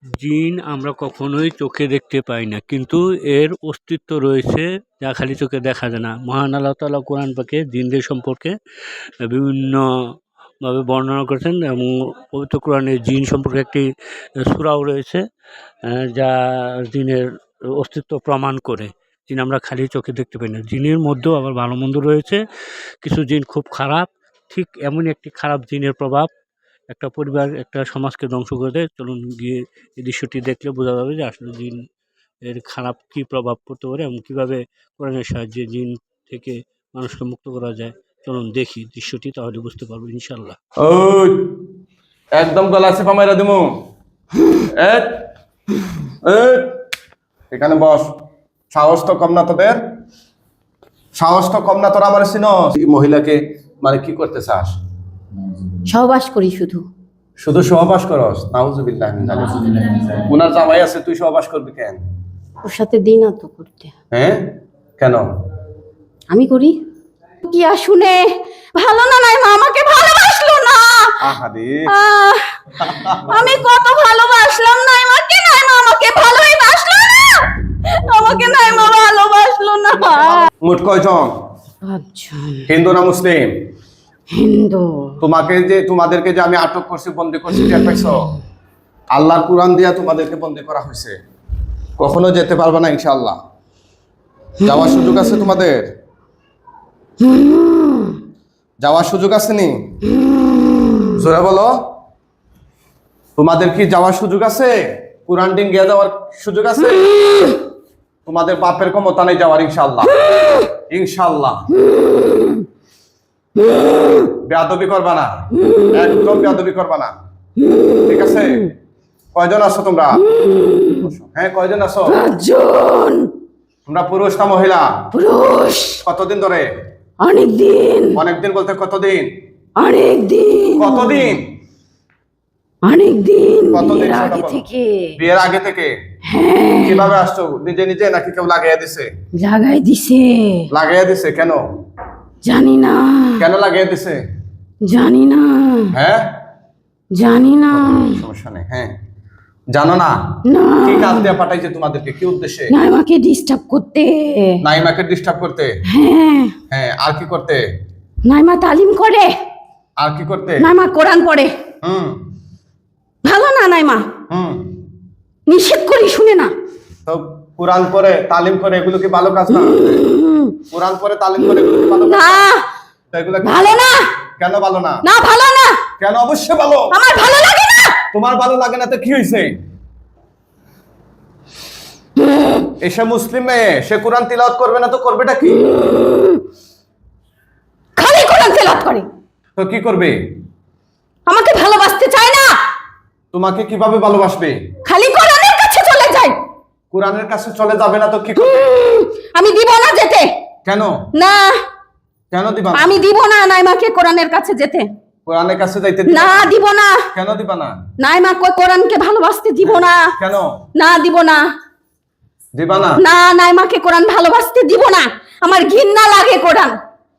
জিন আমরা কখনোই চোখে দেখতে পাই না, কিন্তু এর অস্তিত্ব রয়েছে যা খালি চোখে দেখা যায় না। মহান আল্লাহ তাআলা কোরআন পাকে জিনদের সম্পর্কে বিভিন্নভাবে বর্ণনা করেছেন এবং পবিত্র কোরআনে জিন সম্পর্কে একটি সূরাও রয়েছে যা জিনের অস্তিত্ব প্রমাণ করে। জিন আমরা খালি চোখে দেখতে পাই না। জিনের মধ্যেও আবার ভালো মন্দ রয়েছে। কিছু জিন খুব খারাপ, ঠিক এমনই একটি খারাপ জিনের প্রভাব একটা পরিবার, একটা সমাজকে ধ্বংস করে দেয়। চলুন গিয়ে এই দৃশ্যটি দেখলে বোঝা যাবে যে আসলে জিন এর খারাপ কী প্রভাব পড়তে পারে এবং কীভাবে কোরআনের সাহায্যে জিন থেকে মানুষকে মুক্ত করা যায়। চলুন দেখি দৃশ্যটি, তাহলে বুঝতে পারবো ইনশাল্লাহ। ওই একদম গলা চেপা মাইরা দিমু। এখানে বস। সাহস তো কম না তোদের, সাহস তো কম না তোরা আমার চিনস। মহিলাকে মানে কি করতে চাস? সহবাস করি শুধু। শুধু সহবাস করস? নাউজুবিল্লাহ মিন যালিক। উনার জামাই আছে, তুই সহবাস করবি কেন? ওর সাথে দিন না তো করতে। হ্যাঁ কেন? আমি করি। কি আর শুনে ভালো না, নাই মা আমাকে ভালোবাসলো না। আহারে আমি কত ভালোবাসলাম নাই মাকে, নাই মা আমাকে ভালোই বাসলো না। আমাকে নাই মা ভালোবাসলো না। মোট কয়জন? হিন্দু না মুসলিম? হিন্দু। তোমাদেরকে যে আমি আটক করছি, বন্দী করছি, টের পাইছো? আল্লাহর কুরআন দিয়া তোমাদেরকে বন্দী করা হয়েছে। কখনো যেতে পারবে না ইনশাআল্লাহ। যাওয়ার সুযোগ আছে তোমাদের? যাওয়ার সুযোগ আছে নি? জোরে বলো। তোমাদের কি যাওয়ার সুযোগ আছে? কুরআন দিন গিয়ে যাওয়ার সুযোগ আছে? তোমাদের বাপের ক্ষমতা নেই যাওয়ার ইনশাআল্লাহ। ইনশাআল্লাহ বেয়াদবি করবা না, একদম বেয়াদবি করবা না, ঠিক আছে? কয়জন আছো তোমরা? হ্যাঁ কয়জন আছো? 5 জন। তোমরা পুরুষ না মহিলা? পুরুষ। কতদিন ধরে? অনেকদিন। অনেকদিন বলতে কতদিন? অনেকদিন। কতদিন? অনেকদিন। কতদিন? আগে থেকে। বিয়ের আগে থেকে? হ্যাঁ। কিভাবে আসছো? নিজে নিজে নাকি কেউ লাগাইয়া দিছে? লাগাই দিছে। লাগাইয়া দিছে কেন? জানি না। কেন লাগাইয়া দিছে? জানি না। হ্যাঁ জানি না। সমস্যা নেই। হ্যাঁ জানো না? না। কি কাজ দিয়ে পাঠাইছে তোমাদেরকে, কি উদ্দেশ্যে? নাইমাকে ডিস্টার্ব করতে। নাইমাকে ডিস্টার্ব করতে? হ্যাঁ। হ্যাঁ আর কি করতে? নাইমা তালিম করে। আর কি করতে? নাইমা কোরআন পড়ে। ভালো না নাইমা? নিষেধ করি শুনে না। তো কোরআন পড়ে তালিম করে এগুলো কি ভালো কাজ না? কোরআন পড়ে তালিম করে এগুলো কি ভালো কাজ না? তো এগুলো ভালো না। কেন ভালো না? না ভালো না। কেন? অবশ্যই ভালো। আমার ভালো লাগে না। তোমার ভালো লাগে না তো কি হয়েছে? এসে মুসলিম মেয়ে, সে কোরআন তিলাওয়াত করবে না তো করবেটা কি? খালি কোরআন তেলাওয়াত করে। তো কি করবে? আমাকে ভালোবাসতে চায় না। তোমাকে কিভাবে ভালোবাসবে? খালি কোরআনের কাছে চলে যায়। কোরআনের কাছে চলে যাবে না তো কি করবে? আমি দিব না যেতে। কেন? না। কেন দিবা না? আমি দিব না নাইমাকে কোরআনের কাছে যেতে। কোরআনের কাছে যাইতে না দিব না। কেন দিবা না? নাইমা কোরআনকে ভালোবাসতে দিব না। কেন? না দিব না। দিবা না? না নাইমাকে কোরআন ভালোবাসতে দিব না। আমার ঘৃণা লাগে কোরআন।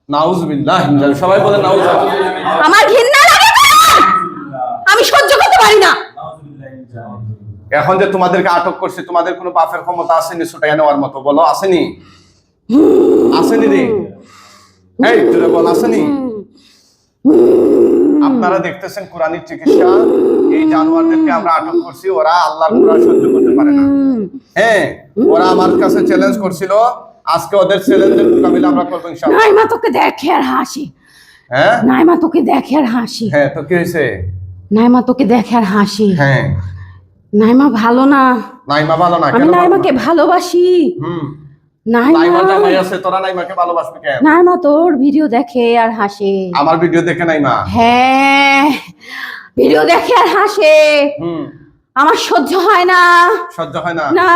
নাউজুবিল্লাহ, সবাই বলে নাউজুবিল্লাহ। আমার ঘৃণা লাগে কোরআন। আমি সহ্য করতে পারি না। এখন যে তোমাদেরকে আটক করছে, তোমাদের কোনো বাপের ক্ষমতা আসেনি ছুটাইয়া নেওয়ার মতো? বলো আসেনি? আসেনি রে? এই তোরা বল আসেনি? আপনারা দেখতেছেন কোরআনিক চিকিৎসা, এই জানোয়ারদেরকে আমরা আটক করছি, ওরা আল্লাহর কোরআন সহ্য করতে পারে না। হ্যাঁ ওরা আমার কাছে চ্যালেঞ্জ করছিল, আজকে ওদের চ্যালেঞ্জের মোকাবিলা আমরা করব ইনশাআল্লাহ। নাইমা তোকে দেখে আর হাসি। হ্যাঁ নাইমা তোকে দেখে আর হাসি। হ্যাঁ তো কি হয়েছে? নাইমা তোকে দেখে আর হাসি। হ্যাঁ নাইমা ভালো না। নাইমা ভালো না? আমি নাইমাকে ভালোবাসি। নাইমা জামাই আছে, তোরা নাইমাকে ভালোবাসবি কেন? নাইমা তোর ভিডিও দেখে আর হাসে। আমার ভিডিও দেখে নাইমা? হ্যাঁ ভিডিও দেখে আর হাসে। আমার সহ্য হয় না। সহ্য হয় না? না।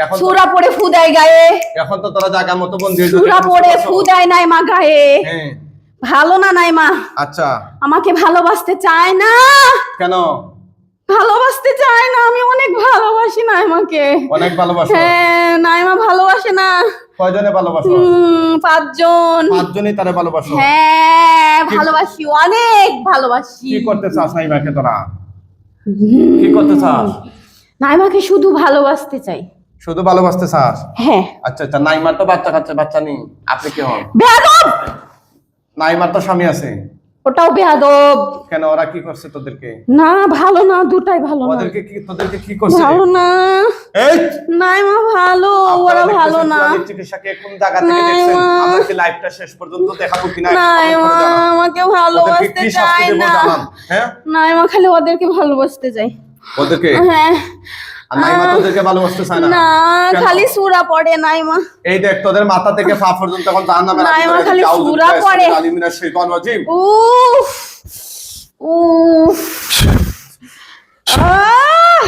এখন সূরা পড়ে ফু দেয় গায়ে। এখন তো তোরা জায়গা মতো বন্ধ হয়ে যাবে। সূরা পড়ে ফু দেয় নাইমা গায়ে। হ্যাঁ ভালো না নাইমা। আচ্ছা আমাকে ভালোবাসতে চায় না। কেন ভালোবাসতে চায় না? আমি অনেক ভালোবাসি নাইমাকে। অনেক ভালোবাসো? হ্যাঁ নাইমা ভালোবাসে না। কয়জনে ভালোবাসো? 5 জন। 5 জনই তারে ভালোবাসো? হ্যাঁ ভালোবাসি, অনেক ভালোবাসি। কি করতে চাস নাইমাকে তোরা? কি করতে চাস? নাইমাকে শুধু ভালোবাসতে চাই। শুধু ভালোবাসতে চাস? হ্যাঁ। আচ্ছা আচ্ছা, নাইমার তো বাচ্চা কাচ্চা বাচ্চা নেই, আপনি কি হন? বেয়াদব! নাইমার তো স্বামী আছে। ওটাও বেয়াদব। কেন, ওরা কি করছে তোদেরকে? না ভালো না, দুটাই ভালো না। তোদেরকে কি করছে? ভালো না। এই নাইমা ভালো, ওরা ভালো না। চিকিৎসাকে কোন জায়গা থেকে দেখছেন? আমরা কি লাইভটা শেষ পর্যন্ত দেখাবো কিনা? নাইমা আমাকে ভালোবাসতে চায় না। হ্যাঁ, নাইমা খালি ওদেরকে ভালোবাসতে চায়। ওদেরকে? হ্যাঁ। আর নাইমা তোদেরকে ভালোবাসতে চায় না? না, খালি সূরা পড়ে নাইমা। এই দেখ, তোদের মাথা থেকে পা পর্যন্ত এখন জাহান্নামে রাখতে নাইমা খালি সূরা পড়ে। আলিমিনাশ শাইতানির রাজিম। উফ উফ আহ!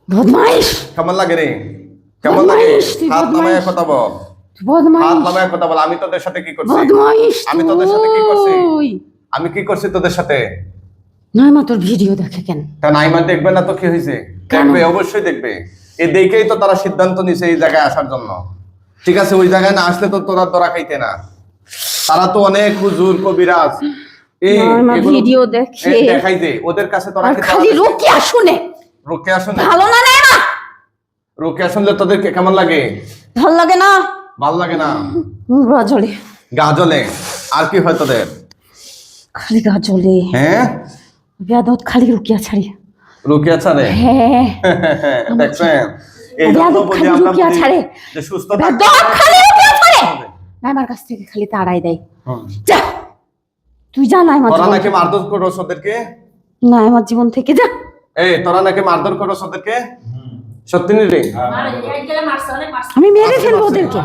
বদমাইশ! কেমন লাগে রে? কেমন লাগে? বদমাইশ, তুই হাত নামায় বদমাইশ। কথা বল। বদমাইশ! হাত নামায় কথা বল। আমি তোদের সাথে কি করছি? বদমাইশ! আমি তোদের সাথে কি করছি? তুই! আমি কি করছি তোদের সাথে? নাইমা তোর ভিডিও দেখে কেন? তা নাইমা দেখবে না তো কি হয়েছে? কেন? দেখবে, অবশ্যই দেখবে। এই দেখেই তো তারা সিদ্ধান্ত নিছে এই জায়গায় আসার জন্য। ঠিক আছে, ওই জায়গায় না আসলে তো তোরা ধরা খাইতে না। তারা তো অনেক হুজুর কবিরাজ এই নাইমা এগুলো ভিডিও দেখে দেখাই দে। ওদের কাছে তোরা আর কি খালি রুকিয়া শুনে। রুকিয়া শুনে? ভালো না নাইমা? রুকিয়া শুনলে তোদের কেমন লাগে? ভাল লাগে না? ভালো লাগে না? গা জ্বলে। গা জ্বলে। আর কি হয় তোদের? খালি গা জ্বলে। হ্যাঁ, বেয়াদব খালি রুকিয়া ছাড়ি। রুকিয়া ছাড়ে? হ্যাঁ। দেখছেন, এই বেয়াদব জন্য বলি খালি আমরা রুকিয়া বলি ছাড়ে। যে সুস্থ বেয়াদব থাকতে খালি রুকিয়া ছাড়ে। নাইমার কাছ থেকে খালি তাড়াই দেয়। যা, তুই যা নাইমার তোরা জীবন নাকি থেকে। মারধর করস ওদেরকে? নাইমার জীবন থেকে যা। এই তোরা নাকি মারধর করস ওদেরকে? সত্যি নি রে? আমি মেরে ফেলবো ওদেরকে।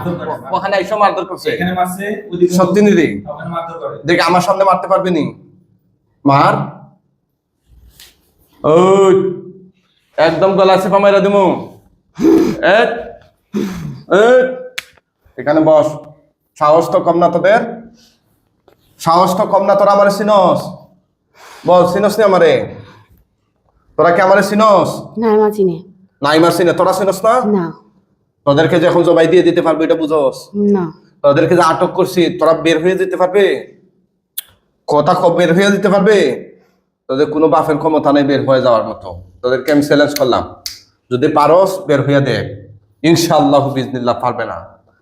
ওখানে এসে মারধর করছে? এখানে মারছে, ওদিকে সত্যি নি রে? ওখানে মারধর করে। দেখ, আমার সামনে মারতে পারবি নি? মার। ওই একদম গলা চেপা মাইরা দিমু। এই এই এখানে বস। সাহস তো কম না তোদের? সাহস তো কম না? তোরা আমারে চিনস? বল, চিনস নি আমারে? তোরা কি আমারে চিনস? নাইমা চিনে নাইমা চিনে, তোরা চিনস না? না। তোদেরকে যে এখন জবাই দিয়ে দিতে পারবে এটা বুঝোস? না। তোদেরকে যে আটক করছি, তোরা বের হয়ে যেতে পারবে? কথা কব বের হয়ে যেতে পারবে? তোদের কোনো বাপের ক্ষমতা নেই বের হয়ে যাওয়ার মতো। তোদেরকে আমি চ্যালেঞ্জ করলাম, যদি পারস বের হয়ে দে। ইনশাআল্লাহ বিজনিল্লাহ পারবে না।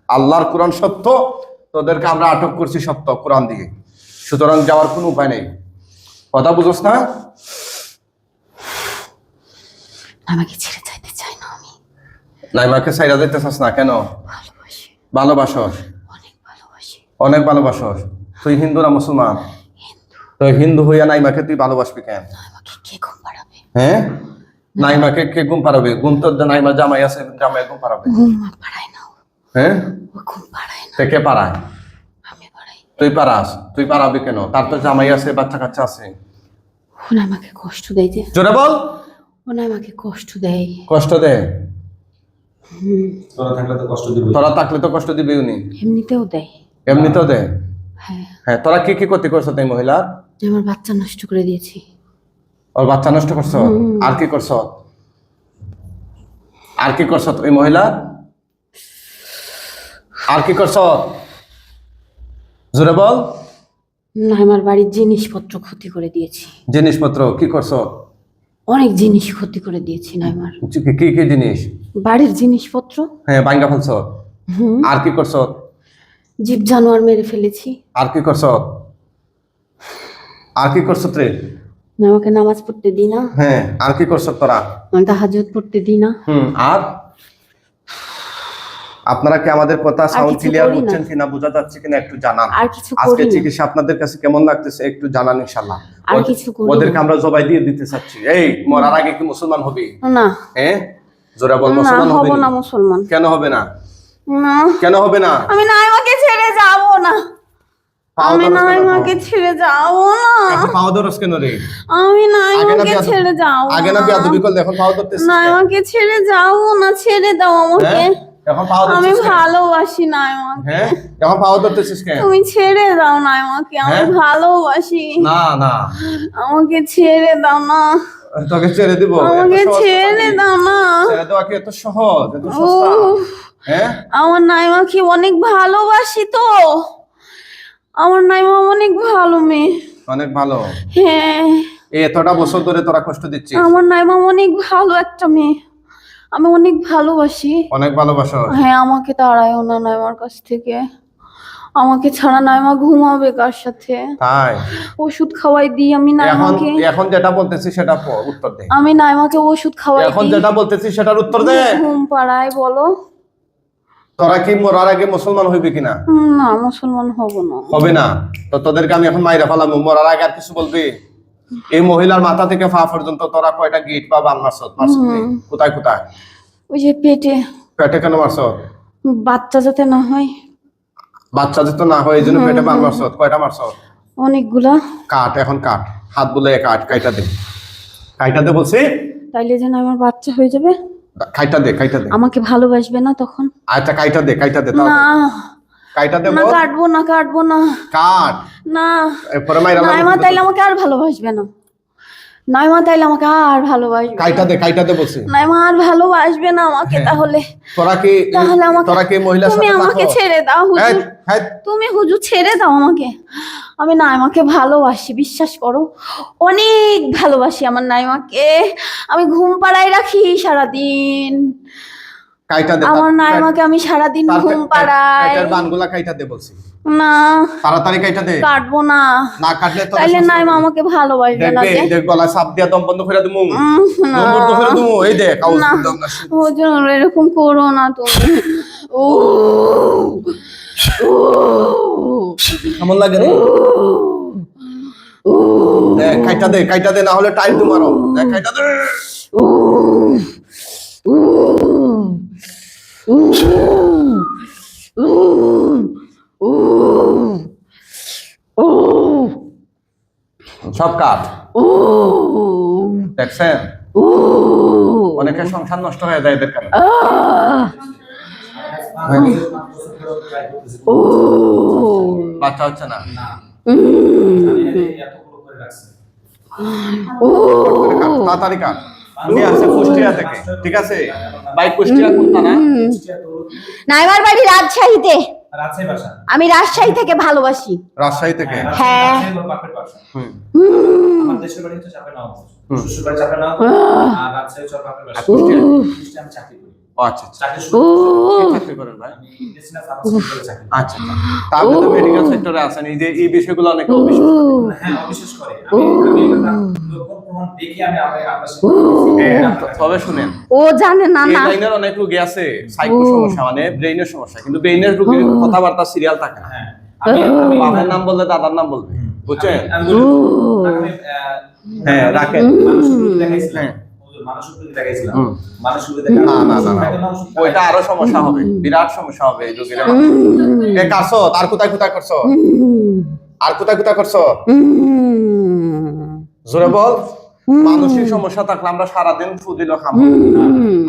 আল্লাহর কোরআন সত্য, তোদেরকে আমরা আটক করছি সত্য কোরআন দিয়ে। সুতরাং যাওয়ার কোনো উপায় নেই। কথা বুঝোস না? আমাকে ছেড়ে যাইতে চাই না আমি। নাইমাকে সাইরা দিতে চাস না কেন? ভালোবাসি, ভালোবাসস? অনেক ভালোবাসি। অনেক ভালোবাসস? তুই হিন্দু না মুসলমান? তুই হিন্দু হইয়া নাইমাকে তুই ভালোবাসবি কেন? আমাকে কে ঘুম পাড়াবে? হ্যাঁ, নাইমাকে কে ঘুম পাড়াবে? ঘুম তো নাইমা জামাই আছে, জামাই ঘুম পাড়াবে। ঘুম পাড়ায় না ও। হ্যাঁ, ও ঘুম পাড়ায় না, তে কে পাড়ায়? আমি পাড়াই। তুই পারাস? তুই পারাবি কেন? তার তো জামাই আছে, বাচ্চা কাচ্চা আছে। ও না আমাকে কষ্ট দেয় যে। জোরে বল। ও না আমাকে কষ্ট দেয়। কষ্ট দে? তোরা থাকলে তো কষ্ট দিবে। তোরা থাকলে তো কষ্ট দিবি উনি। এমনিতেও দেয়। এমনিতেও দে? হ্যাঁ। হ্যাঁ, তোরা কি কি ক্ষতি করছো তাই মহিলা? আমার বাচ্চা নষ্ট করে দিয়েছি। ওর বাচ্চা নষ্ট করছো? আর কি করছো? আর কি করছো ওই মহিলা? আর কি করছো? জোরে বল। না, আমার বাড়ির জিনিসপত্র ক্ষতি করে দিয়েছি। জিনিসপত্র কি করছো? অনেক জিনিস ক্ষতি করে দিয়েছি নাইমার। কি কি জিনিস? বাড়ির জিনিসপত্র। হ্যাঁ, ভাঙ্গা ফেলছো। আর কি করছো? জীব জানোয়ার মেরে ফেলেছি। আর কি করছো? আর কি করছো তুই? আমাকে নামাজ পড়তে দিই না। হ্যাঁ, আর কি করছো তোরা? আমি তাহাজ্জুদ পড়তে দিই না। আর আপনারা কি আমাদের কথা সাউন্ড কিছু ক্লিয়ার করি না। হচ্ছেন কিনা, বোঝা যাচ্ছে কিনা একটু জানান। আর কিছু আজকে করি না। চিকিৎসা আপনাদের কাছে কেমন লাগতেছে একটু জানান ইনশাআল্লাহ। আর কিছু করি না। ওদেরকে আমরা জবাই দিয়ে দিতে চাচ্ছি। এই মরার আগে কি মুসলমান হবি? না। হ্যাঁ, জোরে বল। না, মুসলমান হব হবি না মুসলমান। কেন হবে না? না, কেন হবে না? আমি নাইমাকে ছেড়ে যাব না। পাও আমি ধরস কেন? নাইমাকে ছেড়ে যাব না। এখন পাও ধরস কেন রে? আমি আগে না নাইমাকে বিয়াদবি- ছেড়ে যাব আগে না বিয়াদবি করলে এখন পাও ধরতেছিস কেন? নাইমাকে ছেড়ে যাব না, ছেড়ে দাও আমাকে। হ্যাঁ, এখন পাও আমি ধরতেছিস কেন? ভালোবাসি নাইমাকে। হ্যাঁ, এখন পাও ধরতেছিস কেন? তুমি ছেড়ে দাও নাইমাকে, আমি হ্যাঁ? ভালোবাসি। না না, আমাকে ছেড়ে দাও না, তোকে ছেড়ে দিব? আমাকে এত সহজ ছেড়ে কথা দাও না। ছেড়ে দেওয়া কি এত সহজ, এত সস্তা? উফ, হ্যাঁ, আমার নাইমাকে অনেক ভালোবাসি তো। আমার নাইমা অনেক ভালো মেয়ে। অনেক ভালো। হ্যাঁ, এতটা বছর ধরে তোরা কষ্ট দিচ্ছিস। আমার নাইমা অনেক ভালো একটা মেয়ে, আমি অনেক ভালোবাসি। অনেক ভালোবাসো। হ্যাঁ, আমাকে তাড়ায়ও না নাইমার কাছ থেকে। আমাকে ছাড়া নাইমা ঘুমাবে কার সাথে? তাই ওষুধ খাওয়াই দিই আমি এখন নাইমাকে। এখন যেটা বলতেছি সেটা উত্তর দে। আমি নাইমাকে ওষুধ খাওয়াই এখন দিই, যেটা বলতেছি সেটার উত্তর দে। ঘুম পাড়ায়। বলো। তোরা কি মরার আগে মুসলমান হইবে কিনা? না, মুসলমান হব না। হবে না তো তোদেরকে আমি এখন মাইরা ফেলাম। মরার আগে আর কিছু বলবি? এই মহিলার মাথা থেকে পা পর্যন্ত তোরা কয়টা গিট বা বান মারছত? কোথায় কোথায়? ওই যে পেটে। পেটে কেন মারছত? বাচ্চা যাতে না হয়। বাচ্চা যেত না হয় এই জন্য পেটে বান মারছত। কয়টা মারছত? অনেকগুলা। কাট, এখন কাট, হাত বুলে কাট, কাইটা দে, কাইটা দে বলছি। তাইলে যেন আমার বাচ্চা হয়ে যাবে। কাইটা দে, কাইটা দে। আমাকে ভালোবাসবে না তখন? আচ্ছা কাইটা দে, কাইটা দে, না কাইটা দে না, বল। কাটবো না, কাটবো না। কাট। না, এরপরে মাইরা নাইমা তাইলে আমাকে আর ভালোবাসবে না। নাইমা তাইলে আমাকে আর ভালোবাসবে না। কাইটা দে বলছি। নাইমা আর ভালোবাসবে না আমাকে। তাহলে তাহলে আমাকে মহিলার তুমি সাথে আমাকে রাখো। ছেড়ে দাও হুজুর। হ্যাঁ, তুমি হুজুর ছেড়ে দাও আমাকে। আমি নাইমাকে ভালোবাসি, বিশ্বাস করো, অনেক ভালোবাসি আমার নাইমাকে। আমি ঘুম পাড়ায় রাখি সারাদিন। কাইটা দে আমার নাইমাকে আমি সারাদিন ঘুম পাড়াই। পেটের বানগুলা কাইটা দে বলছি। না, তাড়াতাড়ি কাইটা দে। কাটবো না। না কাটলে তো তাইলে নাইমা আমাকে ভালোবাসবে না দেখবে, যে। দেখ গলা চাপ দিয়া দম বন্ধ করে দিমু। না। দম বন্ধ করে দিমু। এই দেখ আউজ না, দম না। হুজুর এরকম করো না তুমি। ও কেমন লাগে রে? দেখ কাইটা দে না হলে টাইম তোমারও। দেখ কাইটা দে। সব কাট। দেখছেন অনেকের সংসার নষ্ট হয়ে যায় এদের কারণে। বাচ্চা হচ্ছে না। তাড়াতাড়ি কাট। তুমি আসছে কুষ্টিয়া থেকে, ঠিক আছে? বাইক কুষ্টিয়া কোনটা না? নাইমার বাড়ি রাজশাহীতে। রাজশাহী ভাষা। আমি রাজশাহী থেকে ভালোবাসি। রাজশাহী থেকে। হ্যাঁ। বাপের ভাষা। হুম। আমার দেশের বাড়ি হচ্ছে চাপেনগর। শ্বশুর বাড়ি চাপেনগর। আর রাজশাহী হচ্ছে বাপের ভাষা। কুষ্টিয়া আমি চাকরি করি। ও আচ্ছা আচ্ছা। চাকরি শুরু কি চাকরি করেন ভাই? আমি মেডিসিনাল ফার্মাসিউটিক্যাল চাকরি। আচ্ছা আচ্ছা। তাহলে তো মেডিকেল সেক্টরে আছেন। এই যে এই বিষয়গুলো অনেকে অবিশ্বাস করে। হ্যাঁ, অবিশ্বাস করে। আমি লক্ষণ প্রমাণ দেখি আমি আপনার সাথে তবে শুনেন, ও জানে না এই না। লাইনের অনেক রোগী আছে সাইকো সমস্যা, মানে ব্রেইনের সমস্যা, কিন্তু ব্রেইনের রোগীর কথাবার্তা সিরিয়াল থাকে না। হ্যাঁ, আমি বাবার নাম বললে দাদার নাম বলবে, বুঝছেন? আমি হ্যাঁ রাখেন। মানুষগুলো দেখাইছিলাম। হ্যাঁ। মানুষগুলো দেখাইছিলাম। হুম। মানুষগুলো দেখা না না না না, ওইটা আরো সমস্যা হবে, বিরাট সমস্যা হবে এই রোগীর। কে কাছো? আর কোথায় কোথায় করছো? আর কোথায় কোথায় করছো? জোরে বল। মানসিক সমস্যা থাকলে আমরা সারাদিন ফুদিল খাবো,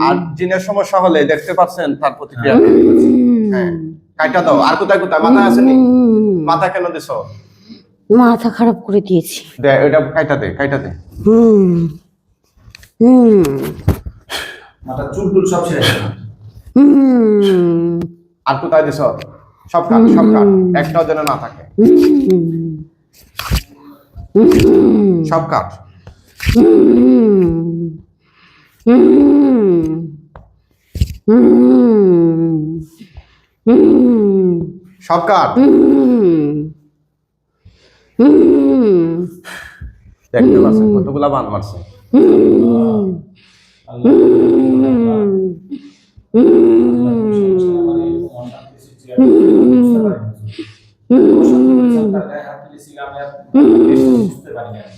আর জিনের সমস্যা হলে দেখতে পাচ্ছেন তার প্রতিক্রিয়া। হ্যাঁ, কাইটা দাও। আর কোথায় কোথায়? মাথা আসেনি? মাথা কেন দিছো? মাথা খারাপ করে দিয়েছি। দে এটা কাইটা দে, কাইটা দে। মাথা চুল টুল সব ছেড়ে গেছে। আর কোথায় দিছো? সব কাট, সব কাট, একটাও যেন না থাকে। সব কাট। সব কাট। দেখতে পাচ্ছেন কতগুলা বান মারছে।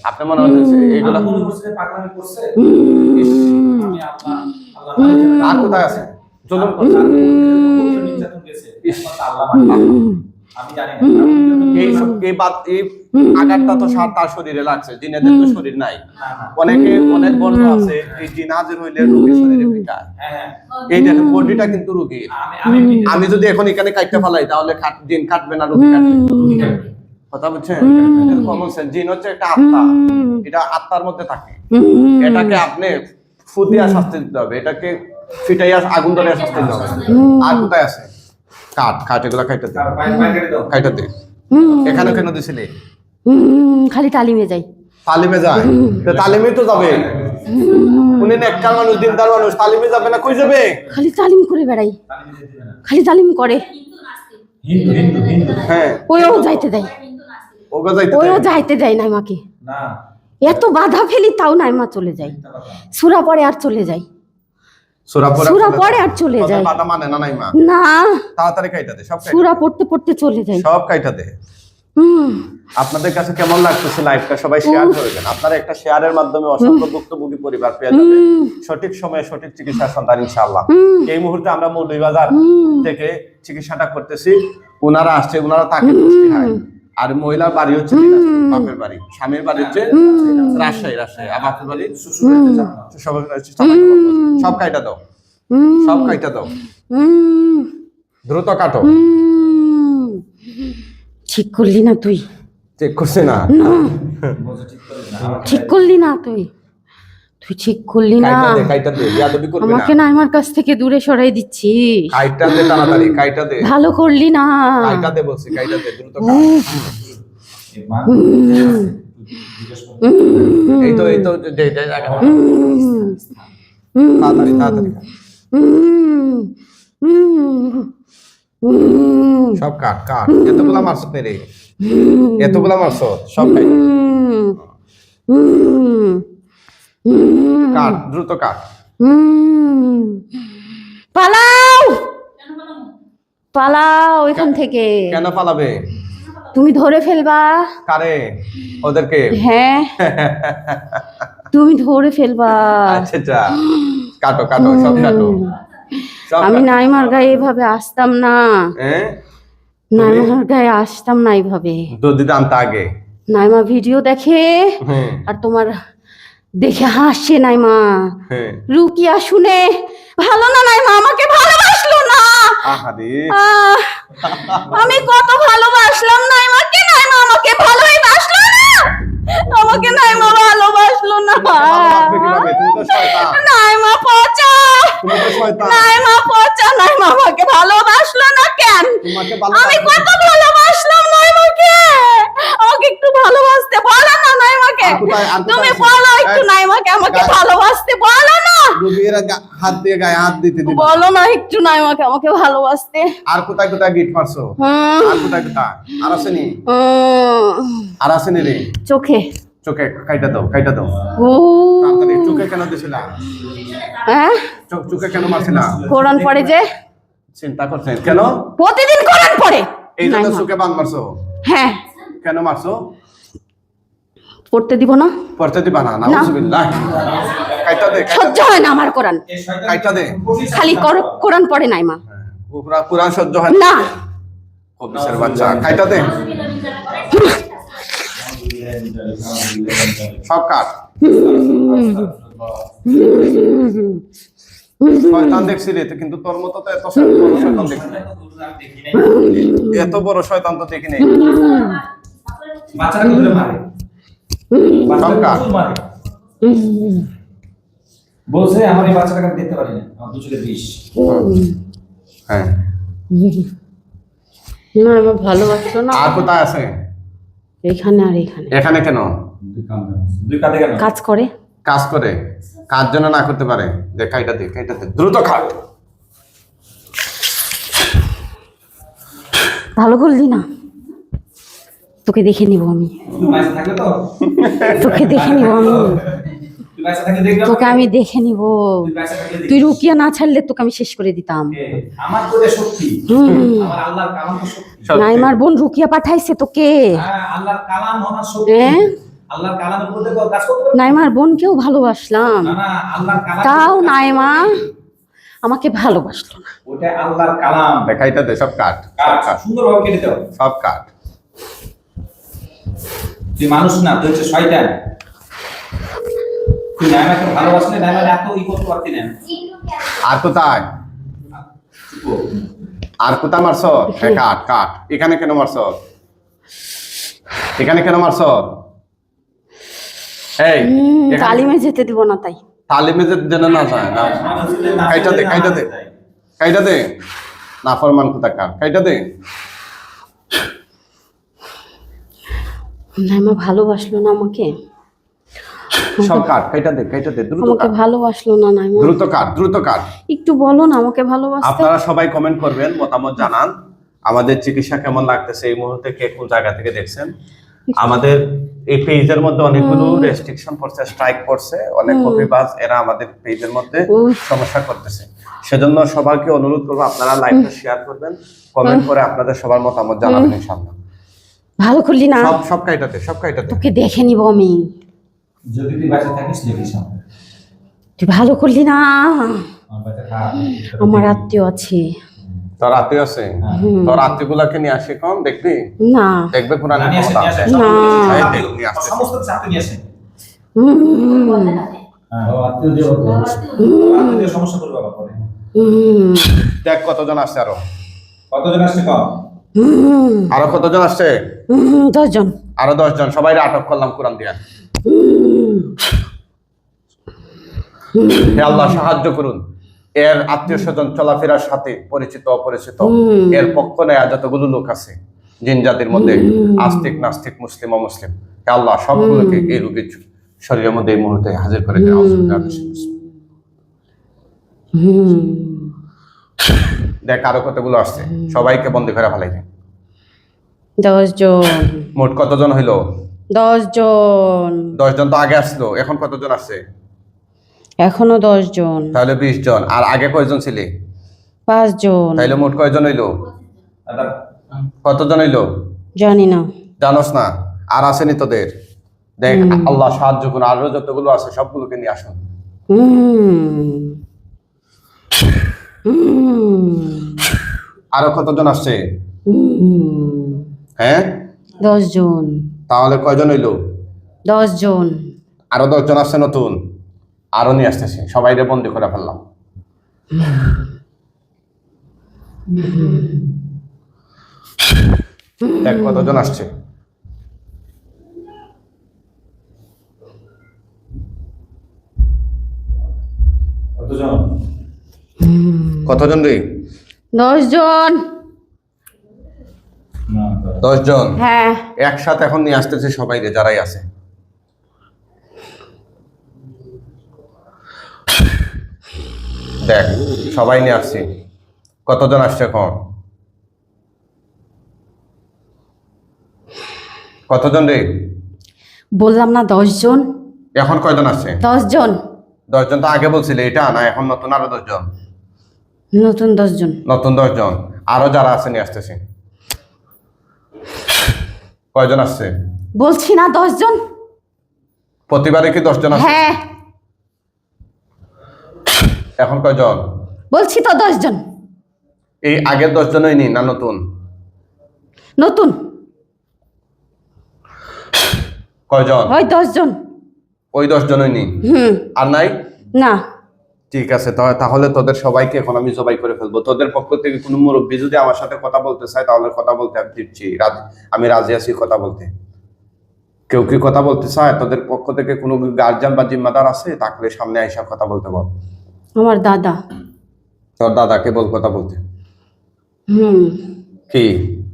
আপনি মনে হচ্ছে এইগুলা আর কোথায় আছে? চলুন এই আঘাতটা তো তার শরীরে লাগছে, জিনেদের তো শরীর নাই। অনেক বন্ধ আছে এই জিন হাজির হইলে রোগীর শরীরে পিটায়। এই দেখেন বডিটা কিন্তু রোগীর। আমি যদি এখন এখানে কাটতে ফেলাই তাহলে জিন কাটবে না, রোগী কাটবে। কথা বুঝছেন? Common sense. জিন হচ্ছে একটা আত্মা, এটা আত্মার মধ্যে থাকে। এটাকে আপনি ফুদিয়া শাস্তি দিতে হবে, এটাকে ফিটাইয়া আগুন ধরে শাস্তি দিতে হবে। আর কোথায় আছে? কাট, এগুলা কাইটা দে, কাইটা দে। এখানে কেন দিছিলি? খালি তালিমে যাই। তালিমে যায়, তো তালিমে তো যাবে। উনি নেককার মানুষ, দিনদার মানুষ, তালিমে যাবে না, কই যাবে? খালি তালিম করে বেড়াই, খালি তালিম করে। হিন্দু হিন্দু হিন্দু হ্যাঁ, ওও যাইতে দেয়, ওগো যাইতে ওও দেয়। যাইতে দেয় নাইমাকে। না এত বাধা ফেলি তাও নাইমা চলে যায়। সূরা পড়ে আর চলে যায়, সূরা সূরা পড়ে আর চলে তোদের যায়। বাধা মানে না নাইমা? না, তাড়াতাড়ি কাইটা দে, সব কাইটা সূরা পড়তে পড়তে চলে যায়। দে, সব কাইটা দে। আপনাদের কাছে কেমন লাগতেছে লাইভটা? সবাই শেয়ার করবেন। আপনারা একটা শেয়ারের মাধ্যমে অসংখ্য ভুক্তভোগী পরিবার পেয়ে যাবেন সঠিক সময়ে সঠিক চিকিৎসার সন্ধান ইনশাআল্লাহ। এই মুহূর্তে আমরা মৌলভীবাজার থেকে চিকিৎসাটা করতেছি। ওনারা আসছে, ওনারা তাকে পুষ্টি হয়। আর মহিলার বাড়ি হচ্ছে দিনাজপুর, বাপের বাড়ি, স্বামীর বাড়ি হচ্ছে রাজশাহী, আর বাপের বাড়ি সব কাইটা দাও, সব কাইটা দাও, দ্রুত কাটো। ঠিক করলি না তুই, চেক করছে না? ঠিক করলি না তুই, তুই ঠিক করলি না। কাইটা দে, কাইটা দে, বিয়াদবি করবি না। আমাকে নাইমার কাছ থেকে দূরে সরাই দিচ্ছিস। কাইটা দে তাড়াতাড়ি, কাইটা দে, ভালো করলি না। কাইটা দে বলছি, কাইটা দে, দ্রুত কাট। এই তো যে জায়গা, তাড়াতাড়ি তাড়াতাড়ি কাট। সব কাট কাট। এতগুলা মারছ রে, এতগুলা মারছ, সব কাট কাট, দ্রুত কাট। পালাও, পালাও এখান থেকে। কেন পালাবে? তুমি ধরে ফেলবা। কারে? ওদেরকে? হ্যাঁ, তুমি ধরে ফেলবা। আচ্ছা আচ্ছা, কাটো কাটো, সব কাটো, সব আমি কাটো। নাইমার গায়ে এভাবে আসতাম না, হ্যাঁ, নাইমার গায়ে আসতাম না এইভাবে। দুধ আনতে আগে। নাইমা ভিডিও দেখে হ্যাঁ আর তোমার দেখে হাসে। নাইমা হ্যাঁ, রুকিয়া শুনে ভালো না, নাইমা আমাকে ভালোবাসলো না। আহারে আহ, আমি কত ভালোবাসলাম নাইমাকে, নাইমা আমাকে ভালোই বাসলো না। আমাকে নাইমা ভালোবাসলো না। ভালোবাসবে কিভাবে? তুমি তো শয়তান, নাইমা পচা, তুমি তো শয়তান। নাইমা পচা, নাইমা আমাকে ভালোবাসলো না কেন? তোমাকে আমি ভালোবাসবে। কত ভালোবাসলাম নাইমাকে, আমাকে একটু ভালোবাসতে বলো না নাইমাকে। আর কোথায় তুমি আছে? বলো একটু নাইমাকে, আমাকে ভালোবাসতে বলো না, রুবির হাত দিয়ে গায়ে হাত দিতে দিবে। বলো না একটু নাইমাকে আমাকে ভালোবাসতে। আর কোথায় কোথায় গিট মারছো? হুম, আর কোথায় কোথায়? আর আসেনি? আর আসেনি রে? চোখে। চোখে কাইটা দাও, কাইটা দাও ও তাড়াতাড়ি। চোখে কেন দিছিলা? হ্যাঁ, চোখে কেন মারছিলা? কোরআন পড়ে যে, চিন্তা করছেন কেন? প্রতিদিন কোরআন পড়ে। এই জন্য নাইমা। চোখে বান মারছো? হ্যাঁ, কেন মারছো? পড়তে দিব না, পড়তে দিবা না? নাউজুবিল্লাহ। কাইটা দে, কাইটা সহ্য হয় না আমার কোরআন। কাইটা দে। খালি কোরআন পড়ে নাইমা। পুরা সহ্য হয় না, কবিসের বাচ্চা। কাইটা দে, সব কাট। শয়তান দেখছি রে, কিন্তু তোর মতো তো এত বড় শয়তান দেখি নাই। এত বড় শয়তান তো দেখি নাই। বাচ্চারা ধরে মারে, বাচ্চারা কাট। প্রচুর মারে। বলছে আমার এই বাচ্চাটাকে আমি দেখতে পারি না, আমার দু চোখে বিষ। হ্যাঁ, না আমার ভালোবাসলো না। আর কোথায় আছে? এখানে আর এখানে এখানে কেন? দুই কাঁধে কেন? কাজ করে। কাজ করে, কাজ যেন না করতে পারে। দেখ কাইটা দে, কাইটা দে, দ্রুত খাট। ভালো করলি না, তোকে দেখে নিব আমি, তুই বাইসে থাকলে তো, তোকে দেখে নিব আমি, তুই বাইসে থাকলে দেখবি তোকে আমি দেখে নিব। তুই বাইসে থাকলে দেখবি। তুই রুকিয়া না ছাড়লে তোকে আমি শেষ করে দিতাম। আমার তোদের শক্তি, হুম, আমার আল্লাহর কালাম তো শক্তি। সত্যি। নাইমার বোন রুকিয়া পাঠাইছে তোকে। হ্যাঁ, আল্লাহর কালাম আমার শক্তি। হ্যাঁ? আল্লাহর কালামের উপর দিয়ে কাজ করতে পারবে? নাইমার বোনকেও ভালোবাসলাম, না না, আল্লাহর কালাম। তাও নাইমা আমাকে ভালোবাসলো না। ওটা আল্লাহর কালাম। দেখ কাইটা দে, সব কাট, সব কাজ কাট, সুন্দরভাবে কেটে দাও। সব কাট। তুই মানুষ না, তুই হচ্ছে শয়তান। তুই নাইমাকে ভালোবাসলে নাইমাকে এত করতে পারতি না। আর কোথায়? আর কোথায় মারছ? কাট কাট। এখানে কেন মারছ? এখানে কেন মারছ? এই এখানে- তালিমে যেতে দিব না তাই। তালিমে যেন না যায় না। কাইটা দে, কাইটা দে, কাইটা দে। না ফরমান কোথায় কাট, কাইটা দে। নাইমা ভালোবাসলো না আমাকে, সব কাট, কাইটা দে দ্রুত আমাকে কাট, ভালোবাসলো না নাইমা। দ্রুত কাট। একটু বলো না আমাকে ভালোবাসতে। আপনারা সবাই কমেন্ট করবেন, মতামত জানান আমাদের চিকিৎসা কেমন লাগতেছে, এই মুহূর্তে কে কোন জায়গা থেকে দেখছেন। আমাদের এই পেজের মধ্যে অনেকগুলো রেস্ট্রিকশন পড়ছে, স্ট্রাইক পড়ছে, অনেক কপিবাজ এরা আমাদের পেজের মধ্যে সমস্যা করতেছে। সেজন্য সবাইকে অনুরোধ করবো আপনারা লাইভটা শেয়ার করবেন, কমেন্ট করে আপনাদের সবার মতামত জানাবেন ইনশাআল্লাহ। ভালো করলি না, সব কাইটাতে তোকে দেখে নিব আমি। যদি তুই বাঁচে থাকিস দেখিস আমাকে। তুই ভালো করলি না, আমার বাচ্চা খা। আমার আত্মীয় আছে। তোর আত্মীয় আছে, তোর আত্মীয়গুলাকে নিয়ে আসে কম দেখবি, না দেখবে কোরআনের নিয়ে আসে, ক্ষমতা। নিয়ে আসে। না। নিয়ে আসতে। সমস্ত চাকরি নিয়ে আসে। আত্মীয় সমস্যা করবে বাবা পরে। দেখ কতজন আসছে, কতজন আসছে কম? আরো কতজন আসছে, 10 জন। আরো 10 জন, সবাই আটক করলাম কোরআন দিয়া। হে আল্লাহ সাহায্য করুন, এর আত্মীয় স্বজন চলাফেরার সাথে পরিচিত অপরিচিত এর পক্ষ নেয় যতগুলো লোক আছে জিন জাতির মধ্যে, আস্তিক নাস্তিক মুসলিম অমুসলিম, হে আল্লাহ সবগুলোকে এই রোগীর শরীরের মধ্যে এই মুহূর্তে হাজির করে দেন। দেখ আরো কতগুলো আসছে, সবাইকে বন্দী করে ফেলাই দেন। 10 জন। মোট কতজন হইলো? 10 জন। 10 জন তো আগে আসলো, এখন কতজন আসছে? এখনো 10 জন। তাহলে 20 জন। আর আগে কয়জন ছিলে? 5 জন। তাইলে মোট কয়জন হইলো? কতজন হইলো জানি না। জানোস না? আর আসেনি তোদের? দেখ আল্লাহ সাহায্য করুন, আরো যতগুলো আছে সবগুলোকে নিয়ে আসুন। আরো কতজন আসছে? হ্যাঁ 10 জন। তাহলে কয়জন হইলো? 10 জন। আরো 10 জন আসছে নতুন, আরো নিয়ে আসতেছে, সবাই বন্দি করে ফেললাম। দেখ কতজন আসছে। কতজন? কতজন রে? 10 জন। 10 জন হ্যাঁ। একসাথে এখন নিয়ে আসতেছে সবাই রে, যারাই আছে। দেখ সবাই নিয়ে আসছি। কতজন আসছে এখন? কতজন রে? বললাম না 10 জন। এখন কয়জন আসছে? 10 জন। 10 জন তো আগে বলছিলে, এটা না এখন নতুন আরো 10 জন। নতুন 10 জন। নতুন 10 জন, আরো যারা আছে নিয়ে আসতেছে। কয়জন আসছে? বলছি না 10 জন। প্রতিবারে কি 10 জন আসে? হ্যাঁ এখন কয়জন? বলছি তো 10 জন। এই আগের 10 জনই নি না নতুন? নতুন কয়জন? ওই 10 জন। ওই 10 জনই নি, আর নাই? না। ঠিক আছে, তাহলে তোদের সবাইকে এখন আমি জবাই করে ফেলবো। তোদের পক্ষ থেকে কোনো মুরব্বী যদি আমার সাথে কথা বলতে চায় তাহলে কথা বলতে আমি দিচ্ছি, আমি রাজি আছি কথা বলতে। কেউ কি কথা বলতে চায় তোদের পক্ষ থেকে? কোনো গার্জিয়ান বা জিম্মাদার আছে? থাকলে সামনে আইসা কথা বলতে বল। আমার দাদা। তোর দাদাকে বল কথা বলতে। কি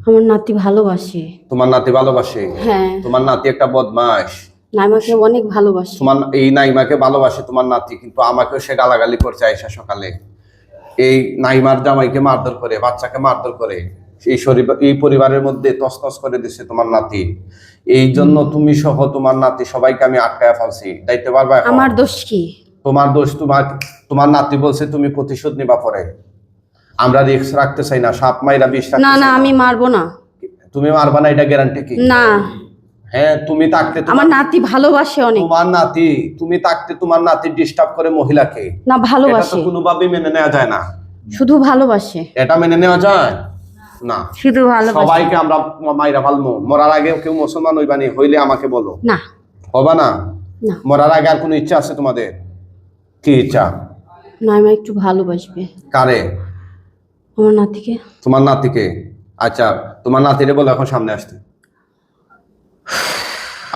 আমার নাতি ভালোবাসে। তোমার নাতি ভালোবাসে? হ্যাঁ। তোমার নাতি একটা বদমাশ। নাইমাকে অনেক ভালোবাসে। তোমার এই নাইমাকে ভালোবাসে তোমার নাতি, কিন্তু আমাকেও সে গালাগালি করছে আইসা সকালে। এই নাইমার জামাইকে মারধর করে, বাচ্চাকে মারধর করে, এই পরিবারের মধ্যে তছনছ করে দিচ্ছে তোমার নাতি। এই জন্য তুমি সহ তোমার নাতি সবাইকে আমি আটকায় ফেলছি। দায়িত্ব পারবা? আমার দোষ কি? তোমার দোষ। তোমার নাতি বলছে তুমি প্রতিশোধ নিবা পরে। আমরা রিস্ক রাখতে চাই না, সাপ মাইরা বিষ রাখতে না চাই না আমি মারবো না। তুমি মারবা না, এটা গ্যারান্টি কি? না। হ্যাঁ তুমি থাকতে আমার নাতি ভালোবাসে অনেক। তোমার নাতি, তুমি থাকতে তোমার নাতি ডিস্টার্ব করে মহিলাকে? না এটা তো ভালোবাসে। কোনোভাবেই মেনে নেওয়া যায় না। শুধু ভালোবাসে। এটা মেনে নেওয়া যায় না। শুধু ভালোবাসে। সবাইকে আমরা মাইরা ফালমু। মরার আগে কেউ মুসলমান হইবানি, হইলে আমাকে বলো। না হবা না? না। মরার আগে আর কোনো ইচ্ছা আছে তোমাদের? কি ইচ্ছা? নাইমা একটু ভালোবাসবে। কারে? আমার নাতিকে। তোমার নাতিকে? আচ্ছা তোমার নাতিরে বলো এখন সামনে আসতে।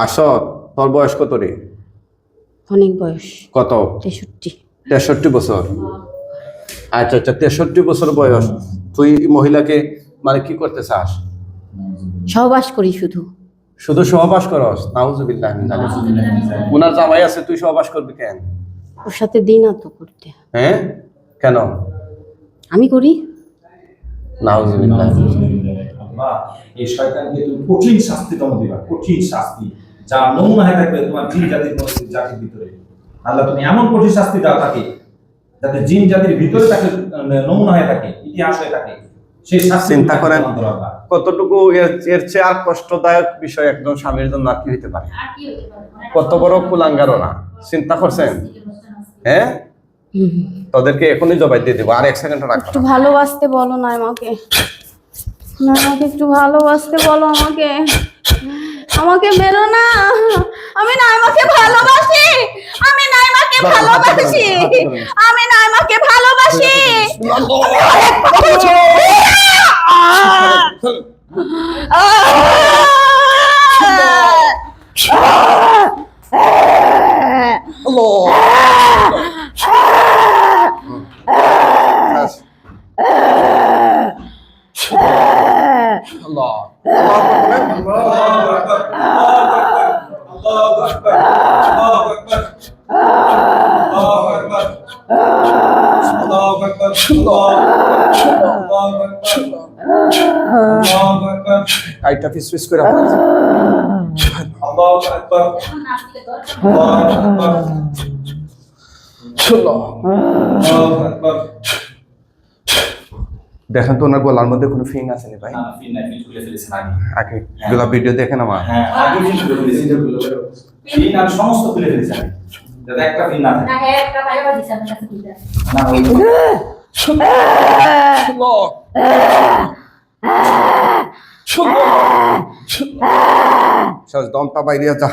আসো। তোর বয়স কত রে? অনেক বয়স। কত? 63। 63 বছর? আচ্ছা আচ্ছা 63 বছর বয়স। তুই মহিলাকে মানে কি করতে চাস? সহবাস করি শুধু। শুধু সহবাস করস? নাউজুবিল্লাহ মিন যালিক। উনার জামাই আছে, তুই সহবাস করবি কেন? ওর সাথে দিন না তো করতে। হ্যাঁ, কেন? আমি করি। নাউজুবিল্লাহ। আল্লাহ, এই শয়তানকে তুমি কঠিন শাস্তি তোমার দিবা, কঠিন শাস্তি, যা নমুনা হয়ে থাকবে তোমার জিন জাতির ভিতরে। আল্লাহ তুমি এমন কঠিন শাস্তি দাও তাকে, যাতে জিন জাতির ভিতরে তাকে নমুনা হয়ে থাকে, ইতিহাস হয়ে থাকে। সেই শাস্তি চিন্তা করেন আল্লাহ। কতটুকু এর চেয়ে আর কষ্টদায়ক বিষয় একজন স্বামীর জন্য আর কি হইতে পারে? কত বড় কুলাঙ্গার ওরা, চিন্তা করছেন? হ্যাঁ, তোদেরকে এখনই জবাই দিয়ে দেবো, আর 1 সেকেন্ড রাখবো একটু না। ভালোবাসতে বলো না আমাকে। না, আমাকে একটু ভালোবাসতে বলো আমাকে। আমাকে মেরো না, আমি নাইমাকে ভালোবাসি, আমি নাইমাকে ভালোবাসি, আমি নাইমাকে ভালোবাসি। আল্লাহ, আইটা পিস পিস করে দেখেন তো ওনার গলার মধ্যে কোনো ফিং আছে নি ভাই? আগে গুলা ভিডিও দেখেন আমার। সমস্ত খুলে ফেলেছি আমি, যাতে একটা ফিন না থাকে। সস দমটা বাইরে যা।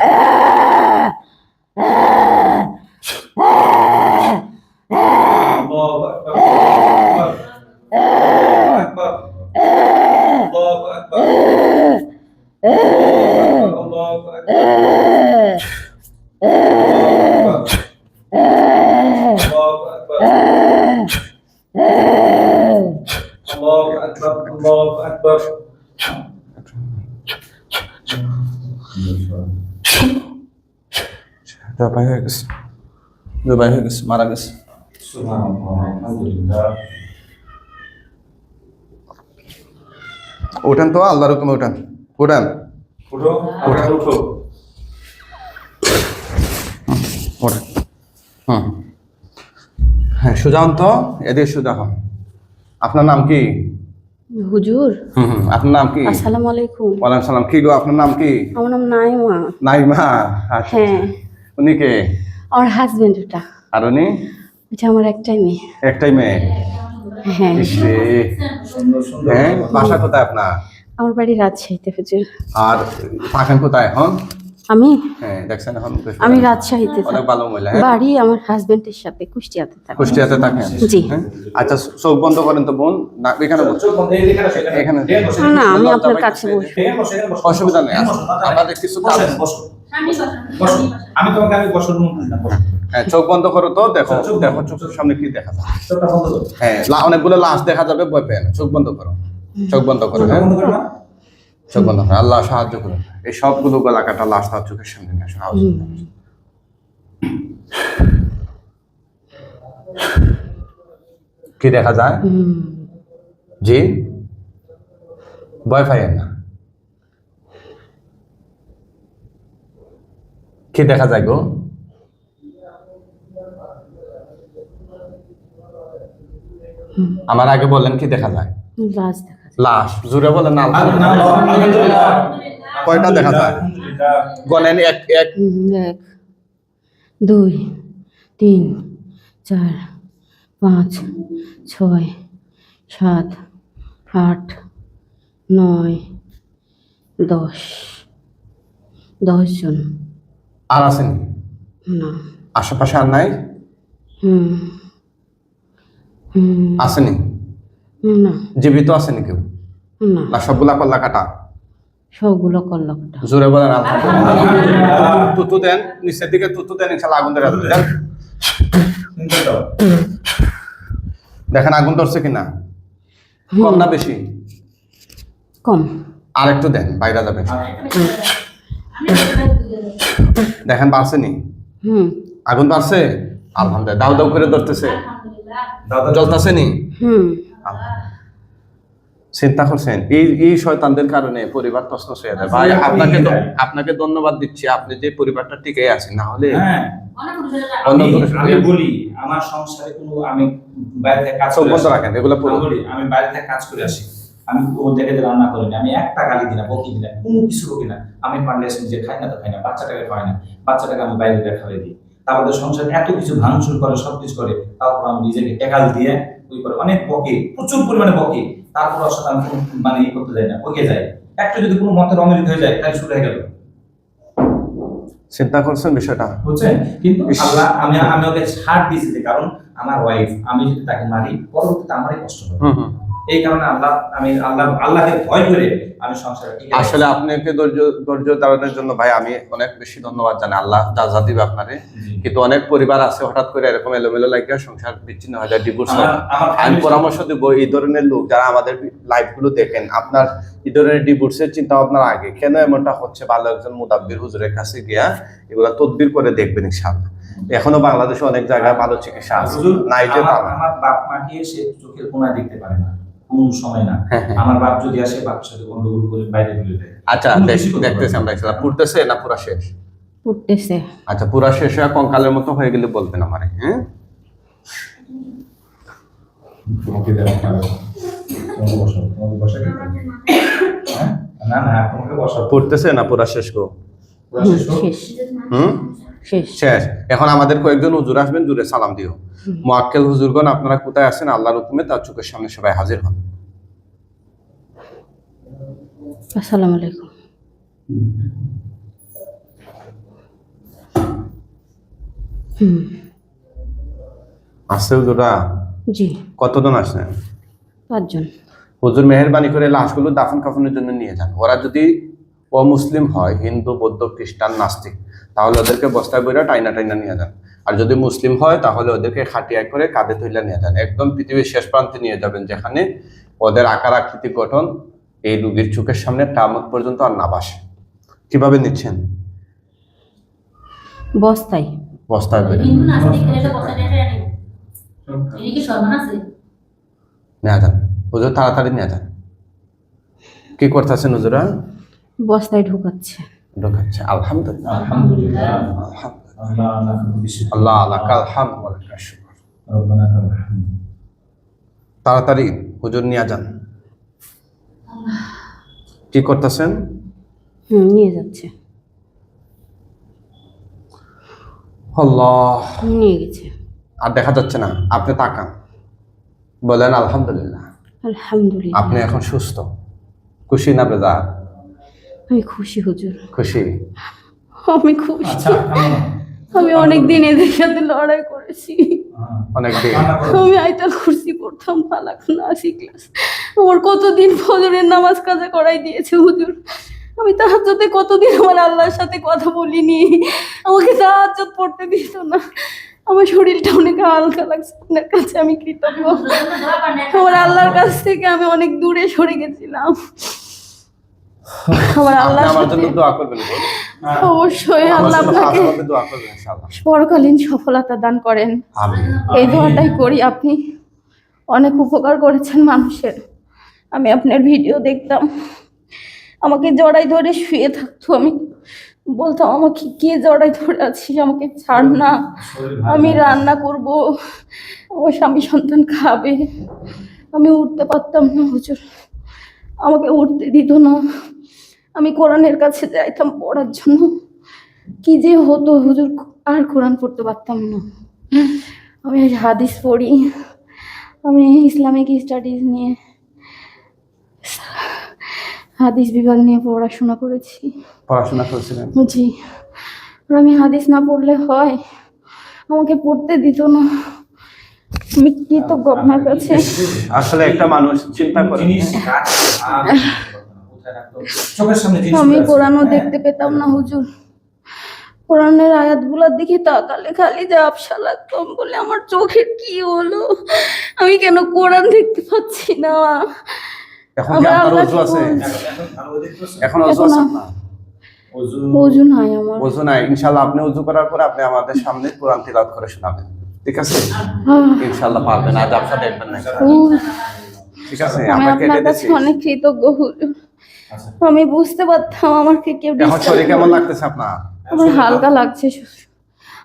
জবাই হয়ে গেছে, জবাই হয়ে গেছে, মারা গেছে। ওঠেন তো, আল্লাহর হুকুমে ওঠেন, ওঠেন, উঠো, আপনারা উঠো। ওঠেন। হ্যাঁ, সোজা হন তো, এদিকে সোজা হন। আপনার নাম কি? হুজুর, আপনার নাম কি? আসসালামু আলাইকুম। ওয়ালাইকুম সালাম। কি গো, আপনার নাম কি? আমার নাম নাইমা। নাইমা? আচ্ছা। হ্যাঁ। উনি কে? আমার হাজবেন্ড ওটা। আর উনি? এটা আমার একটাই মেয়ে। একটাই মেয়ে? হ্যাঁ। ইসরে। হ্যাঁ, বাসা কোথায় আপনার? আমার বাড়ি রাজশাহীতে হুজুর। আর থাকেন কোথায় এখন? আমি হ্যাঁ, দেখছেন এখন আমি রাজশাহীতে অনেক থাকি। ভালো মহিলা। হ্যাঁ, বাড়ি আমার হাজবেন্ডের সাথে কুষ্টিয়াতে থাকি। কুষ্টিয়াতে থাকেন? জি। হ্যাঁ, আচ্ছা, চোখ বন্ধ করেন তো বোন, না এখানে বসো। চোখ বন্ধ, এখানে বসো, এখানে। না, আমি আপনার কাছে বসবো। এখানে বসো, এখানে বসো। অসুবিধা নেই, আমাদের কিছু কাজ বসো, আছে। বসো। বসো। আমি তোমাকে বসো রুম না, বসো। হ্যাঁ, চোখ বন্ধ করো তো, দেখো চোখ বন্ধ। দেখো চোখের সামনে কি দেখা যায়। চোখটা বন্ধ করো। হ্যাঁ, অনেকগুলো লাশ দেখা যাবে, ভয় পেয়ে না। চোখ বন্ধ করো, চোখ বন্ধ করো। চোখটা হ্যাঁ, বন্ধ করো না? চোখ বন্ধ করো। আল্লাহ সাহায্য করুন। এই সবগুলো গলা কাটা লাশ তার চোখের সামনে নিয়ে আসো। কি দেখা যায়? জি, ভয় পাইয়েন না। কি দেখা যায় গো? আমার আগে বলেন কি দেখা যায়? লাশ দেখা যায়। লাশ। জোরে বলেন না। আলহামদুলিল্লাহ। কয়টা দেখা যায়? আলহামদুলিল্লাহ। গনেন। এক এক 1 2 3 4 5 6 7 8 9 10 জন। আর আছেন? না। আশেপাশে আর নাই? হুম হুম আসেনি? না জীবিত আসেনি কেউ? না, না সবগুলা কল্লা কাটা? সবগুলো কল্লকটা। জোরে বলেন আলহামদুলিল্লাহ। তুতু দেন, নিচের দিকে তুতু দেন, ইনশাআল্লাহ আগুন ধরে দেন। দেখেন আগুন ধরছে কিনা, কম না বেশি? কম। আর একটু দেন, বাইরে যাবে। দেখেন বাড়ছে নি? হুম আগুন বাড়ছে? আলহামদুলিল্লাহ। দাউ দাউ করে ধরতেছে, দাদা জ্বলতেছে নি? হুম চিন্তা করছেন এই শয়তানদের কারণে পরিবার তছনছ হয়ে যায়। ভাই আপনাকে ধন্যবাদ দিচ্ছি, আপনি যে পরিবারটা টিকে আছেন, না হলে হ্যাঁ অন্য আমি পুরুষ- আমি বলি আমার সংসারে কোনো আমি বাইরে থেকে কাজ চোখ করে বন্ধ আসি। রাখেন, এগুলো পুরো আমি বলি আমি বাইরে থেকে কাজ করে আসি, আমি ও দেখে যে রান্না করিনি, আমি একটা গালি দিই না, বকি দিই না, কোনো কিছু বকি না। আমি পারলে এসে নিজে খাই না তো খাই না, বাচ্চাটাকে খাই না, বাচ্চাটাকে আমি বাইরে দিয়ে খাওয়াই দিই। তারপরে সংসারে এত কিছু ভাঙচুর করে, সবকিছু করে, তারপর আমি নিজেকে টেকাল দিয়ে ওই করে অনেক বকে, প্রচুর পরিমাণে বকে। তারপর ওর সাথে আমি কোনো মানে ই করতে যাই না, বকে যাই। একটা যদি কোনো মতের অমিল হয়ে যায় তাই শুরু হয়ে গেল, চিন্তা করছেন বিষয়টা? বুঝছেন? কিন্তু ইস। আল্লাহ আমি ওকে ছাড় দিয়েছি, যে কারণ আমার ওয়াইফ, আমি যদি তাকে মারি পরবর্তীতে আমারই কষ্ট হবে। হুম হুম। এই কারণে আল্লাহকে ভয় করে আমি সংসারে টিকে আছি। আসলে আপনাকে ধৈর্য ধারণের জন্য ভাই আমি অনেক বেশি ধন্যবাদ জানাই। আল্লাহ যা দিবে আপনারে। জি। কিন্তু অনেক পরিবার আছে হঠাৎ করে এরকম এলোমেলো লাগিয়ে সংসার বিচ্ছিন্ন হয়ে যায়, ডিভোর্স হয়। আমার আমি পরামর্শ দেবো এই ধরনের লোক যারা আমাদের লাইভ গুলো দেখেন, আপনার এই ধরনের ডিভোর্সের চিন্তা ভাবনার আগে কেন এমনটা হচ্ছে, ভালো একজন মুদাব্বির হুজুরের কাছে গিয়া এগুলা তদবির করে দেখবেন ইনশাআল্লাহ। এখনো বাংলাদেশে অনেক জায়গায় ভালো চিকিৎসা আছে, হুজুর, নাই যে তা না। আমার বাপ মাকে সে চোখের কোনায় দেখতে পারে না, কোন সময় না। হ্যাঁ, হ্যাঁ। আমার বাপ যদি আসে, বাপের সাথে গন্ডগোল করে বাইরে তুলে দেয়। আচ্ছা কোনো কিছু করতে দেখতেছি পারে না। আমরা ইনশাআল্লাহ। পড়তেছে না পুরা শেষ? উঠতেছে আচ্ছা পুরা শেষ হয়ে কঙ্কালের মতো হয়ে গেলে বলবেন আমারে, হ্যাঁ? তোমাকে দেওয়া হবে। তোমাকে বসাবো, তোমাকে বসাই দিতে হবে। হ্যাঁ? না তোমাকে বসাবো। পড়তেছে না পুরা শেষ গো? পুরা শেষ হোক। শেষ হুম, শেষ শেষ। এখন আমাদের কয়েকজন হুজুর আসবেন, জুড়ে সালাম দিও। মুআক্কেল হুজুরগণ আপনারা কোথায় আছেন, আল্লাহর হুকুমে তার চোখের সামনে সবাই হাজির হন। আসসালামু আলাইকুম হুম আসছে হুজুরা? জি কতজন আসছেন? 5 জন হুজুর মেহেরবানি করে লাশগুলো দাফন কাফনের জন্য নিয়ে যান। ওরা যদি অমুসলিম হয়, হিন্দু বৌদ্ধ খ্রিস্টান নাস্তিক, তাহলে ওদেরকে বস্তায় বইরা টাইনা নিয়ে যান। আর যদি মুসলিম হয় তাহলে ওদেরকে খাটিয়া করে কাঁধে তুলে নিয়ে যান, একদম পৃথিবীর শেষ প্রান্তে নিয়ে যাবেন, যেখানে ওদের আকার আকৃতি গঠন এই রুগীর চোখের সামনে কিয়ামত পর্যন্ত আর না বাসে। কিভাবে নিচ্ছেন? বস্তায় বস্তায় বইরা হিন্দু নাস্তিক এটা বসে নেই এর কি সম্মান আছে? নিয়ে যান হুজুর, তাড়াতাড়ি নিয়ে যান। কি করতেছেন হুজুরা? বস্তায় ঢুকাচ্ছে ঢোকাচ্ছে। আলহামদুলিল্লাহ, আলহামদুলিল্লাহ। আলহামদুলিল্লাহ। আল্লাহ লাকুল শুকর। আল্লাহ লাকাল হামদ ওয়া লাকাল শুকর। রব্বানা লাকাল হামদ। তাড়াতাড়ি হুজুর নিয়ে যান। কি করতেছেন? নিয়ে যাচ্ছে আল্লাহ, নিয়ে গেছে আর দেখা যাচ্ছে না, আপনি তাকান, বলেন আলহামদুলিল্লাহ। আলহামদুলিল্লাহ আপনি এখন সুস্থ, খুশি না বেজার? আমি খুশি হুজুর, খুশি। আমি খুশি। আচ্ছা কেমন? আমি অনেক দিন এদের সাথে লড়াই করেছি। অনেক দিন। রান্না করো। আমি আইতাল কুরসি পড়তাম, ফালাক নাসি ক্লাস। আমার কতদিন ফজরের নামাজ কাজা করাই দিয়েছে হুজুর। আমি তাহাজ্জুদে কতদিন আমার আল্লাহর সাথে কথা বলিনি, আমাকে তাহাজ্জুদ পড়তে দিত না। আমার শরীরটা অনেক হালকা লাগছে, আপনার কাছে আমি কৃতজ্ঞ। আমার আল্লাহর কাছ থেকে আমি অনেক দূরে সরে গেছিলাম। আমার আপনি আল্লাহর আমার জন্য সাথে দোয়া করবেন বোন। অবশ্যই আমার আল্লাহ জন্য আপনাকে খাসভাবে দোয়া করবেন ইনশাআল্লাহ। পরকালীন সফলতা দান করেন, আমিন। এই দোয়াটাই করি। আপনি অনেক উপকার করেছেন মানুষের। আমি আপনার ভিডিও দেখতাম, আমাকে জড়াই ধরে শুয়ে থাকতো, আমি বলতাম আমাকে কে জড়াই ধরে আছিস, আমাকে ছাড় না, শরীর ভালো আমি না। রান্না করব, আমার স্বামী সন্তান খাবে। আমি উঠতে পারতাম না হুজুর, আমাকে উঠতে দিত না। আমি কোরআনের কাছে যাইতাম পড়ার জন্য, কি যে হতো হুজুর, আর কোরআন পড়তে পারতাম না। আমি আজ হাদিস পড়ি, আমি ইসলামিক স্টাডিজ নিয়ে, হাদিস বিভাগ নিয়ে পড়াশোনা করেছি। পড়াশোনা করেছিলেন? জি, আর আমি হাদিস না পড়লে হয়, আমাকে পড়তে দিত না। আমি কৃতজ্ঞ আপনার কাছে। আসলে একটা মানুষ চিন্তা করে, জিনিস রাখতো, আর কোথায় রাখতো? চোখের সামনে জিনিস আমি আছে। কোরআনও হ্যাঁ। দেখতে পেতাম না হুজুর। কোরআনের আয়াতগুলোর দিকে তাকালে খালি যে আবসা লাগতাম, বলে আমার চোখের কি হলো, আমি কেন কোরআন দেখতে পাচ্ছি না। এখন কি আমার আপনার আল্লাহ অজু আছে? কি বলছে? এখন ভালো দেখতেছো? এখন অজু এখন আছে না। না? ওযু নাই আমার। ওযু নাই, ইনশাআল্লাহ আপনি ওযু করার পরে আপনি আমাদের সামনে কোরআন তিলাওয়াত করে শোনাবেন, ঠিক আছে? ইনশাআল্লাহ পারবেন, আজ আপসা দেখবেন না, ঠিক আছে? আমি আমরা কেটে আপনার কাছে দিচ্ছি। অনেক কৃতজ্ঞ হুজুর। আচ্ছা। আমি বুঝতে পারতাম আমাকে কেউ এখন disturb শরীর কেমন লাগতেছে আপনার? আমার হালকা লাগছে শ্বশুর।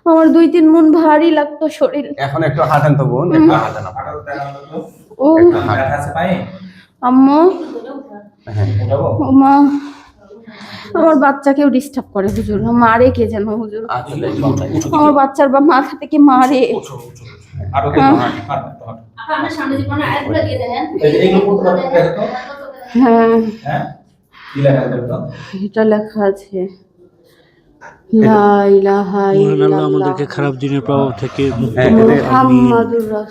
আমার 2-3 মণ ভারী লাগতো শরীর। এখন একটু হাঁটেন তো বোন, একটু হাঁটেন আপনি। হাঁটাতে দেখানো তো। ও একটু হাঁটেন। ব্যথা আছে পায়ে? আম্মু, হ্যাঁ। উঠাবো? ও মা, আমার বাচ্চাকেও ডিস্টার্ব করে হুজুর, মারে কে যেন হুজুর। আমার বাচ্চার বা মাথা থেকে মারে। হাঁটো তো, হাঁট, হাঁট, হাঁট। আপনার সামনে যে কোনো আয়াতগুলো দিয়ে দেন এইগুলো পড়তে পারবেন দেখো তো? হ্যাঁ, হ্যাঁ? কি লেখা আছে দেখো তো? এটা লেখা আছে লা ইলাহা মহান আল্লাহ ইল্লাল্লাহ আমাদেরকে খারাপ দিনের প্রভাব থেকে মুক্ত হ্যাঁ, করুন। এটা- আমিন। মুহাম্মাদুর রাসূলুল্লাহ।